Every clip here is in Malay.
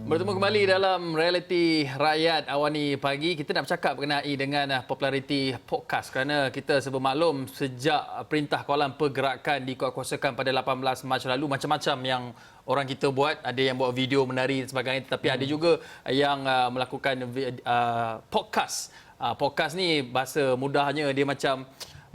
Bertemu kembali dalam Realiti Rakyat awal ni pagi. Kita nak bercakap mengenai dengan populariti podcast kerana kita bermaklum sejak Perintah Kawalan Pergerakan dikuatkuasakan pada 18 Mac lalu, macam-macam yang orang kita buat. Ada yang buat video menari dan sebagainya, tetapi ada juga yang melakukan podcast. Podcast ni bahasa mudahnya dia macam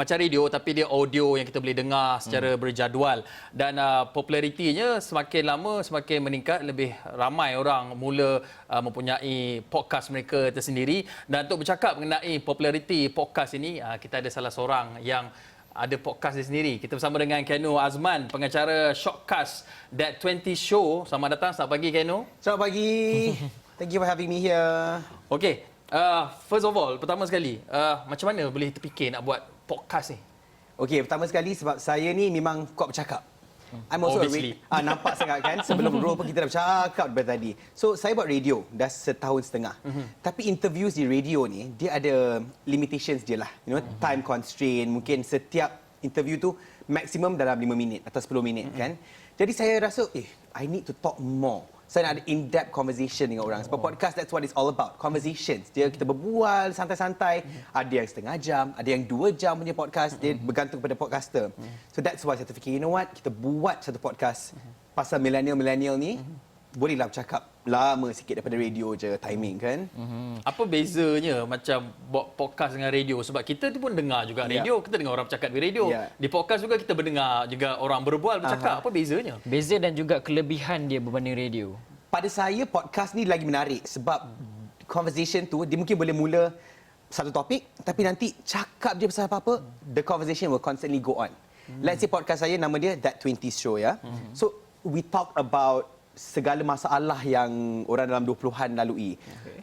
radio tapi dia audio yang kita boleh dengar secara berjadual, dan popularitinya semakin lama semakin meningkat. Lebih ramai orang mula mempunyai podcast mereka tersendiri. Dan untuk bercakap mengenai populariti podcast ini, kita ada salah seorang yang ada podcast dia sendiri. Kita bersama dengan Keno Azman, pengacara Shortcast That 20 Show. Selamat datang, selamat pagi Keno. Selamat pagi. Thank you for having me here. Okey, first of all, pertama sekali, macam mana boleh terfikir nak buat podcast ni? Okey, pertama sekali sebab saya ni memang kuat bercakap. I'm also Obviously. nampak sangat kan, sebelum roll pun kita dah bercakap daripada tadi. So saya buat radio dah setahun setengah. Tapi interviews di radio ni dia ada limitations dia lah. You know, time constraint. Mungkin setiap interview tu maksimum dalam 5 minit atau 10 minit kan. Jadi saya rasa I need to talk more. Saya nak ada in-depth conversation dengan orang. Sebab podcast, that's what it's all about. Conversations. Dia kita berbual santai-santai. Ada yang setengah jam, ada yang 2 jam punya podcast. Dia bergantung pada podcaster. So that's why saya terfikir, you know what? Kita buat satu podcast pasal millennial ni. Bolehlah bercakap lama sikit daripada radio je, timing kan. Apa bezanya macam buat podcast dengan radio? Sebab kita tu pun dengar juga radio. Kita dengar orang bercakap di radio. Di podcast juga kita mendengar juga orang berbual, bercakap. Apa bezanya? Beza dan juga kelebihan dia berbanding radio. Pada saya, podcast ni lagi menarik sebab conversation tu, dia mungkin boleh mula satu topik, tapi nanti cakap je pasal apa-apa, the conversation will constantly go on. Let's say podcast saya, nama dia That 20 Show ya. So, we talk about segala masalah yang orang dalam 20-an lalui.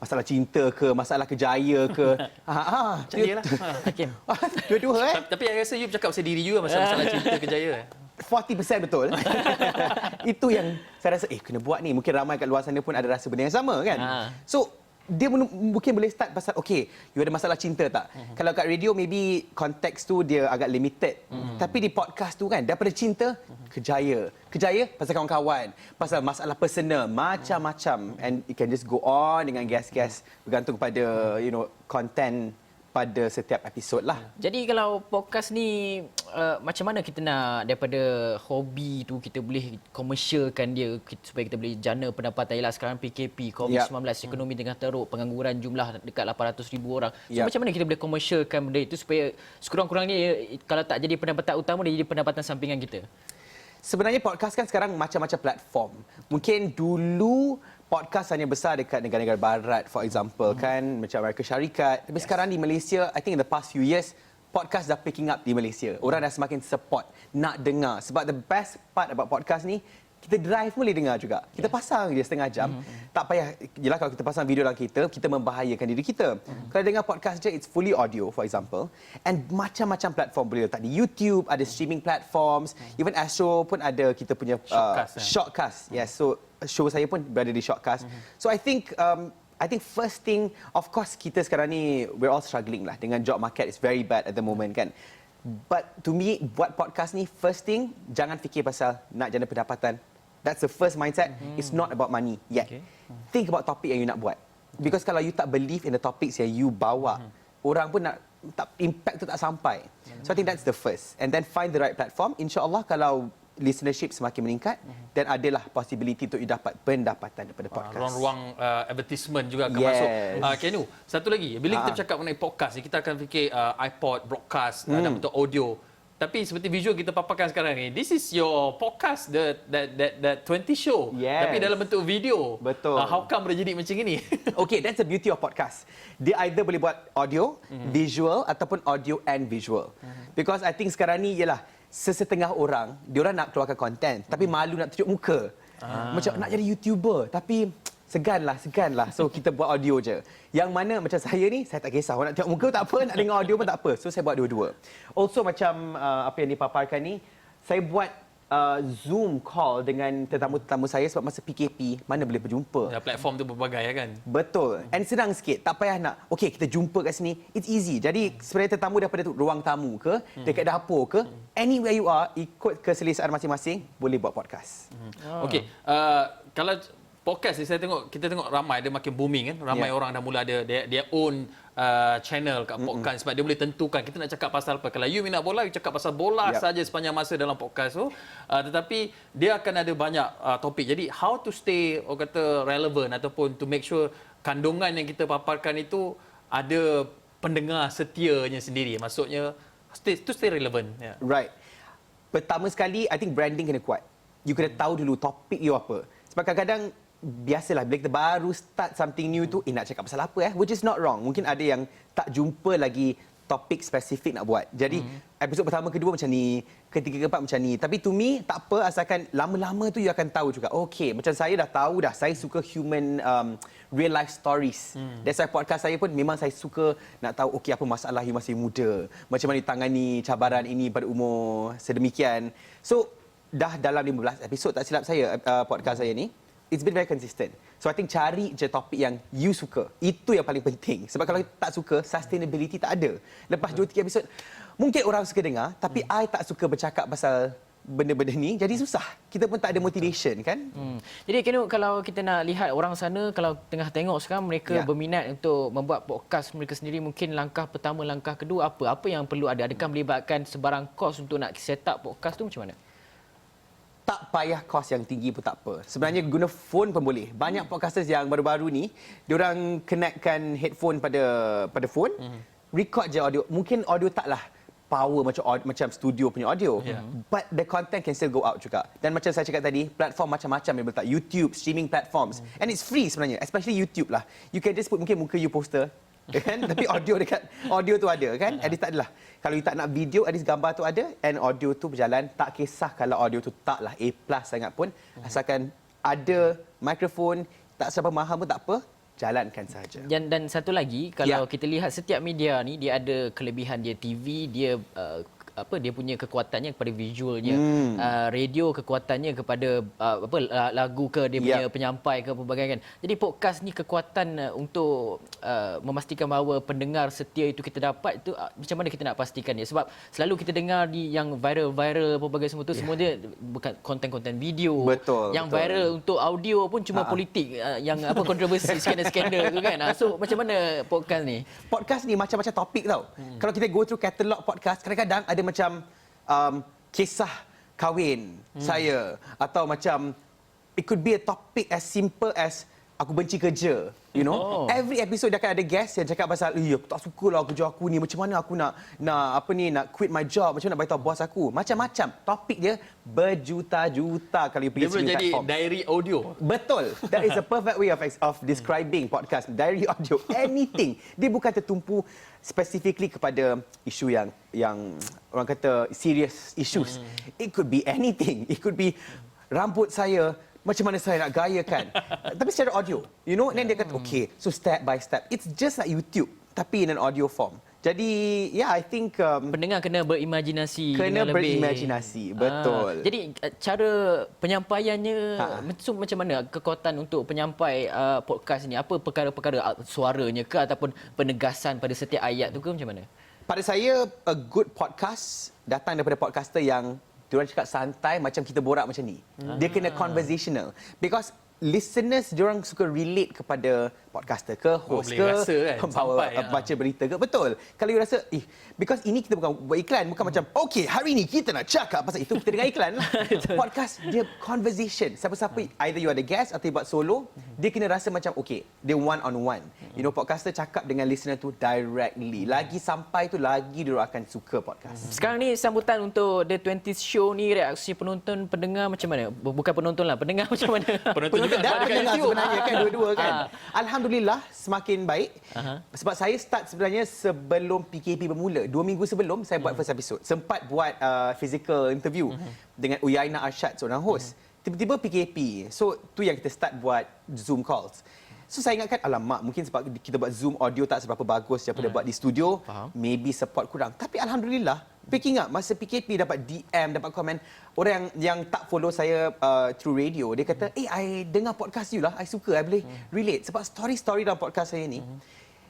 Masalah cinta ke, masalah kejaya ke. Macam dia lah. Hakim. Dua-dua Tapi saya rasa you bercakap pasal diri you masalah cinta kejaya. 40% betul. Itu yang saya rasa kena buat ni. Mungkin ramai kat luar sana pun ada rasa benda yang sama kan. So dia mungkin boleh start pasal you ada masalah cinta tak? Kalau kat radio maybe konteks tu dia agak limited. Tapi di podcast tu kan daripada cinta kejaya pasal kawan-kawan, pasal masalah personal, macam-macam, and you can just go on dengan guest-guest bergantung pada content pada setiap episod lah. Jadi kalau podcast ni macam mana kita nak daripada hobi tu kita boleh komersialkan dia supaya kita boleh jana pendapatan? Ialah sekarang PKP, COVID-19, ekonomi tengah teruk, pengangguran jumlah dekat 800,000 orang. So macam mana kita boleh komersialkan benda itu supaya sekurang-kurangnya kalau tak jadi pendapatan utama, dia jadi pendapatan sampingan kita? Sebenarnya podcast kan sekarang macam-macam platform. Mungkin dulu podcast hanya besar dekat negara-negara barat, for example, kan, macam Amerika Syarikat. Tapi sekarang di Malaysia, I think in the past few years, podcast dah picking up di Malaysia. Orang dah semakin support, nak dengar. Sebab the best part about podcast ni, kita drive boleh dengar juga. Kita pasang je setengah jam. Tak payah, yelah kalau kita pasang video dalam kita membahayakan diri kita. Kalau dengar podcast je, it's fully audio, for example. And macam-macam platform boleh letak di YouTube, ada streaming platforms. Even Astro pun ada kita punya Shortcast. Yes, so show saya pun berada di Shortcast. So I think first thing, of course kita sekarang ni we're all struggling lah dengan job market is very bad at the moment kan. But to me buat podcast ni first thing jangan fikir pasal nak jana pendapatan. That's the first mindset. It's not about money yet. Think about topik yang you nak buat. Because kalau you tak believe in the topics yang you bawa, orang pun impact tu tak sampai. So I think that's the first. And then find the right platform. InsyaAllah kalau listenership semakin meningkat, dan adalah possibility untuk you dapat pendapatan daripada podcast. Ruang-ruang advertisement juga akan masuk. Kenu, satu lagi. Bila kita bercakap mengenai podcast, kita akan fikir iPod, broadcast, dalam bentuk audio. Tapi seperti visual kita paparkan sekarang ni, this is your podcast, that 20 show. Tapi dalam bentuk video. Betul. How come boleh jadi macam ini? Okay, that's the beauty of podcast. Dia either boleh buat audio, visual, ataupun audio and visual. Because I think sekarang ni ialah sesetengah orang, diorang nak keluarkan konten, tapi malu nak tunjuk muka. Macam nak jadi YouTuber, tapi segan lah. So kita buat audio je. Yang mana macam saya ni, saya tak kisah. Orang nak tengok muka tak apa, nak dengar audio pun tak apa. So saya buat dua-dua. Also macam apa yang dipaparkan ni, saya buat Zoom call dengan tetamu-tetamu saya sebab masa PKP, mana boleh berjumpa. Platform tu berbagai kan? Betul. And senang sikit. Tak payah nak, kita jumpa kat sini. It's easy. Jadi sebenarnya tetamu daripada ruang tamu ke, dekat dapur ke, anywhere you are, ikut keselesaan masing-masing, boleh buat podcast. Okey. Kalau podcast ni kita tengok ramai dia makin booming kan. Ramai orang dah mula ada dia own channel kat podcast sebab dia boleh tentukan kita nak cakap pasal apa. Kalau you minat bola, you cakap pasal bola saja sepanjang masa dalam podcast tu. Tetapi dia akan ada banyak topik. Jadi how to stay orang kata relevant ataupun to make sure kandungan yang kita paparkan itu ada pendengar setianya sendiri. Maksudnya stay relevant. Yeah. Right. Pertama sekali, I think branding kena kuat. You kena tahu dulu topik you apa. Sebab kadang-kadang biasalah bila kita baru start something new tu, nak cakap pasal apa which is not wrong. Mungkin ada yang tak jumpa lagi topik spesifik nak buat. Jadi episod pertama, kedua macam ni, ketiga, keempat macam ni. Tapi to me tak apa asalkan lama-lama tu you akan tahu juga. Okay, macam saya dah tahu dah saya suka human real life stories. That's why podcast saya pun memang saya suka nak tahu okay apa masalah you masih muda. Macam mana ditangani cabaran ini pada umur sedemikian. So dah dalam 15 episod tak silap saya podcast saya ni. It's been very consistent. So I think cari je topik yang you suka. Itu yang paling penting. Sebab kalau tak suka, sustainability tak ada. Lepas 2-3 episod, mungkin orang suka dengar, tapi I tak suka bercakap pasal benda-benda ni, jadi susah. Kita pun tak ada motivation kan. Jadi kalau kita nak lihat orang sana, kalau tengah tengok sekarang mereka berminat untuk membuat podcast mereka sendiri, mungkin langkah pertama, langkah kedua apa yang perlu ada? Adakah melibatkan sebarang kos untuk nak set up podcast tu macam mana? Tak payah kos yang tinggi pun tak apa. Sebenarnya guna phone pun boleh. Banyak podcasters yang baru-baru ni, diorang connectkan headphone pada phone, record je audio. Mungkin audio taklah power macam studio punya audio. But the content can still go out juga. Dan macam saya cakap tadi, platform macam-macam yang letak. YouTube, streaming platforms. And it's free sebenarnya, especially YouTube lah. You can just put mungkin muka you poster, kan? Tapi audio dekat audio tu ada kan? At least tak adalah. Kalau you tak nak video, at least gambar tu ada and audio tu berjalan. Tak kisah kalau audio tu taklah A+ sangat pun, asalkan ada mikrofon, tak seberapa mahal pun tak apa, jalankan saja. Dan satu lagi, kalau kita lihat setiap media ni dia ada kelebihan dia. TV dia dia punya kekuatannya kepada visualnya, radio kekuatannya kepada lagu ke dia punya penyampai ke pelbagai kan. Jadi podcast ni kekuatan untuk memastikan bahawa pendengar setia itu kita dapat itu macam mana kita nak pastikan dia, sebab selalu kita dengar di yang viral pelbagai semua tu semua dia bukan konten-konten video. Yang viral untuk audio pun cuma politik yang kontroversi skandal tu kan. So macam mana podcast ni? Podcast ni macam-macam topik tau. Kalau kita go through katalog podcast, kadang-kadang ada macam kisah kahwin saya, atau macam it could be a topic as simple as aku benci kerja, you know. Every episode dia akan ada guest yang cakap pasal aku tak sukalah kerja aku ni, macam mana aku nak quit my job, macam mana nak beritahu bos aku. Macam-macam topik dia, berjuta-juta kalau you pergi streaming platform. Dia boleh jadi diary audio. Betul. That is a perfect way of describing podcast. Diary audio, anything. Dia bukan tertumpu specifically kepada isu yang orang kata serious issues. It could be anything. It could be rambut saya, macam mana saya nak gayakan. Tapi secara audio, you know, then dia kata okay, so step by step. It's just like YouTube tapi in an audio form. Jadi, I think pendengar kena berimajinasi. Kena dengan berimajinasi, betul. Jadi cara penyampaiannya macam mana kekuatan untuk penyampai podcast ni? Apa perkara-perkara suaranya ke ataupun penegasan pada setiap ayat tu ke macam mana? Pada saya, a good podcast datang daripada podcaster yang diorang cakap santai macam kita borak macam ni. Dia kena conversational. Because listeners diorang suka relate kepada podcaster ke, host ke, baca berita ke. Betul. Kalau you rasa, because ini kita bukan buat iklan, bukan macam, okay, hari ini kita nak cakap pasal itu, kita dengar iklan lah. Podcast, dia conversation. Siapa-siapa, either you ada guest atau you buat solo, dia kena rasa macam, okay, dia one-on-one. You know, podcaster cakap dengan listener tu directly. Lagi sampai tu, lagi diorang akan suka podcast. Sekarang ni sambutan untuk The 20th Show ni, reaksi penonton, pendengar macam mana? Bukan penonton lah, pendengar macam mana? Penonton juga dan pendengar sebenarnya kan, dua-dua kan. Alhamdulillah semakin baik. Sebab saya start sebenarnya sebelum PKP bermula. 2 minggu sebelum saya buat first episode. Sempat buat physical interview dengan Uyaina Arshad, seorang host. Tiba-tiba PKP. So tu yang kita start buat Zoom calls. So saya ingatkan, alamak, mungkin sebab kita buat Zoom audio tak seberapa bagus daripada buat di studio. Maybe support kurang. Tapi Alhamdulillah, picking up. Masa PKP dapat DM, dapat komen. Orang yang tak follow saya through radio, dia kata, I dengar podcast you lah. I suka, I boleh relate. Sebab story-story dalam podcast saya ni,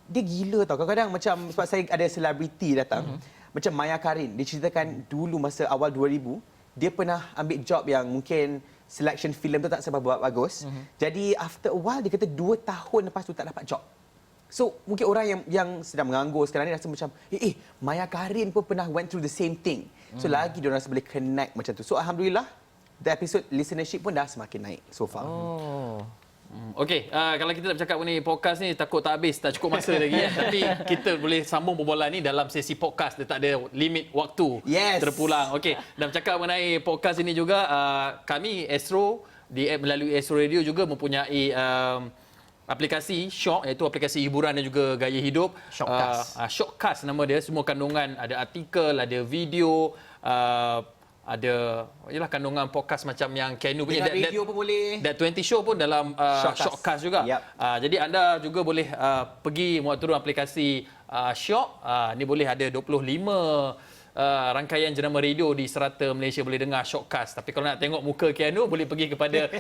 dia gila tau. Kadang-kadang macam, sebab saya ada selebriti datang. Macam Maya Karin, dia ceritakan dulu masa awal 2000, dia pernah ambil job yang mungkin selection filem tu tak seberapa bagus. Jadi after a while dia kata 2 tahun lepas tu tak dapat job. So mungkin orang yang sedang menganggur sekarang ni rasa macam Maya Karin pun pernah went through the same thing. So lagi dia orang rasa boleh connect macam tu. So alhamdulillah the episode listenership pun dah semakin naik so far. Okey, kalau kita nak bercakap mengenai podcast ni takut tak habis, tak cukup masa lagi kan. Tapi kita boleh sambung perbualan ni dalam sesi podcast. Dia tak ada limit waktu terpulang. Okey, dan bercakap mengenai podcast ini juga, kami Astro melalui Astro Radio juga mempunyai aplikasi Shock, iaitu aplikasi hiburan dan juga gaya hidup. Shockcast. Shockcast nama dia. Semua kandungan, ada artikel, ada video, ada kandungan podcast macam yang Keanu punya. Dengar radio pun boleh. That 20 Show pun dalam Shockcast juga. Yep. Jadi anda juga boleh pergi muat turun aplikasi Shock. Ni boleh ada 25 rangkaian jenama radio di serata Malaysia boleh dengar Shockcast. Tapi kalau nak tengok muka Keanu boleh pergi kepada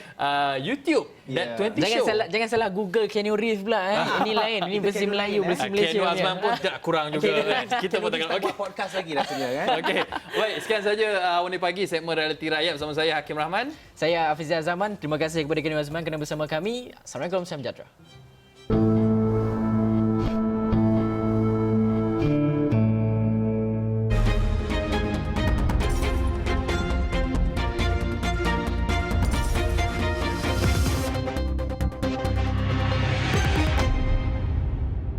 YouTube That 20 Show. Jangan salah Google Keanu Reeves pula. Ini lain. Ini versi Melayu, versi Malaysia. Keanu Azman pun tak kurang juga. Kan? Kita pun tengok. Okey, podcast lagi rasanya kan. Okey. Baik, sekian saja Warna Pagi segmen Realiti Rakyat bersama saya Hakim Rahman. Saya Hafizah Zaman. Terima kasih kepada Keanu Azman kerana bersama kami. Assalamualaikum, salam sejahtera.